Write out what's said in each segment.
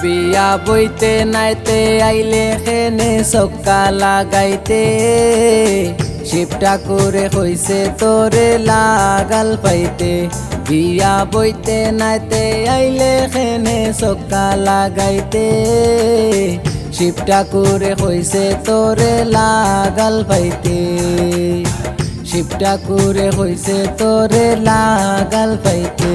বিয়া বইতে নাইতে আইলে খেনে সক্কা লাগাইতে শিব ঠাকুরে কইছে তোরে লাগাল পাইতে। বিয়া বইতে নাইতে আইলে খেনে সক্কা লাগাইতে শিব ঠাকুরে কইছে তোরে লাগাল পাইতে। শিব ঠাকুরে কইছে তোরে লাগাল পাইতে।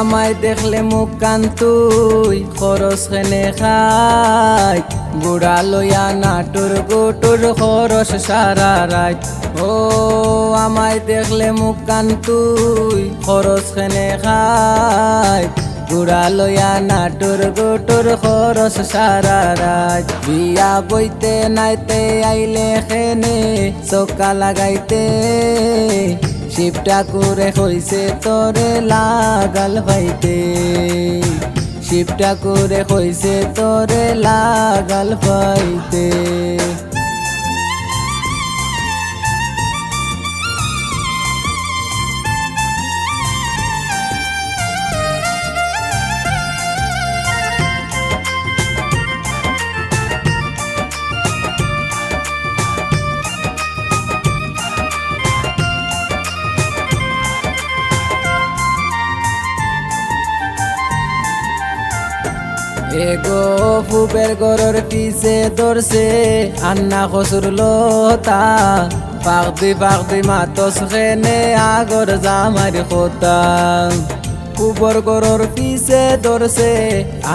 আমায় দেখলে মুখ কান তুই খরচ খেনে খাই বুড়া লইয়া নাটুর গোটুর খরচ সারা রাত। আমায় দেখলে মুখ কান তুই খরচ খেনে খাই বুড়া লইয়া নাটুর গোটুর খরচ সারা রাত। বিয়া বইতে নাইতে আইলে খেনে চক্কা লাগাইতে শিব ঠাকুরে কইছে তোরে লাগাল পাইতে। শিব ঠাকুরে কইছে তোরে লাগাল পাইতে। এগো ফুবের গরর পিছে ধরছে আন্না খসুর লতা পাকদি মাতস খেনে আগর জামার খোতা। ফুবর গরর পিছে ধরছে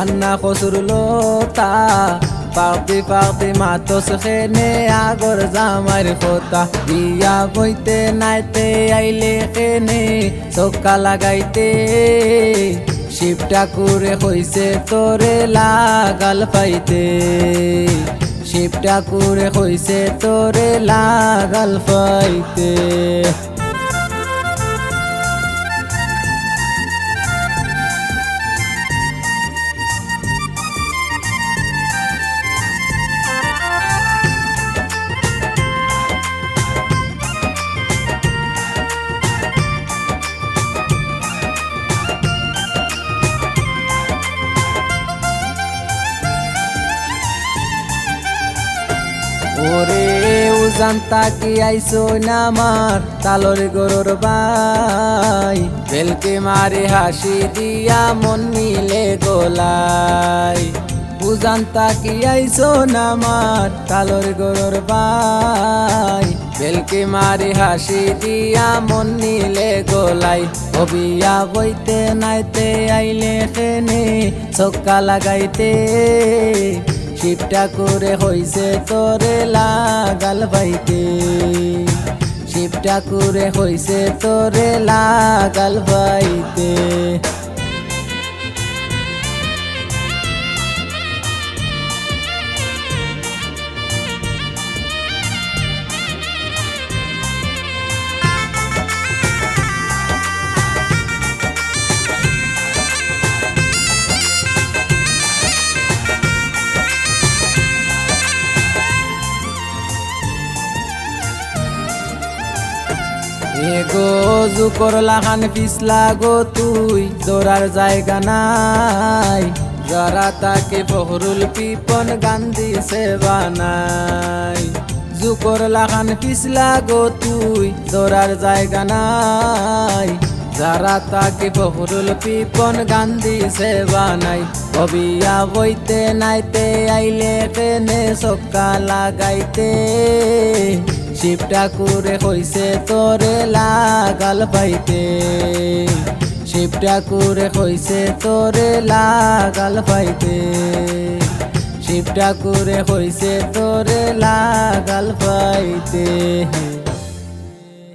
আন্না খসুর লতা পাকদি মাতস খেনে আগর জামার খোতা। বিয়া বইতে নাইতে আইলে খেনে চক্কা লাগাইতে শিব ঠাকুরে কইছে তোরে লাগাল পাইতে। শিব ঠাকুরে কইছে তোরে লাগাল পাইতে। ওরে উজানতা কি আইসো নামার তালর গরুর বাই বেলকে মারে হাসি দিয়া মন নিলে গোলাই। উজানতা কি আইসো নামার তালর গরুর বাই বেলকে মারে হাসি দিয়া মন নিলে গোলাই। বিয়া বইতে নাইতে আইলে খেনে চক্কা লাগাইতে শিব ঠাকুরে হইছে তোরে লাগাল পাইতে। শিব ঠাকুরে হইছে তোরে লাগাল পাইতে। এগো জুকর লাখান পিছলা গো তুই দৌড়ার জায়গা নাই যারা তাকে ফখরুল পিপন গান দিছে বানাই। জুকর লাখান পিছলা গো তুই দৌড়ার জায়গা নাই যারা তাকে ফখরুল পিপন গান দিছে বানাই। বিয়া বইতে নাইতে আইলে কেনে চক্কা লাগাইতে শিব ঠাকুরে কইছে তোরে লাগাল পাইতে। শিব ঠাকুরে কইছে তোরে লাগাল পাইতে। শিব ঠাকুরে কইছে তোরে লাগাল পাইতে।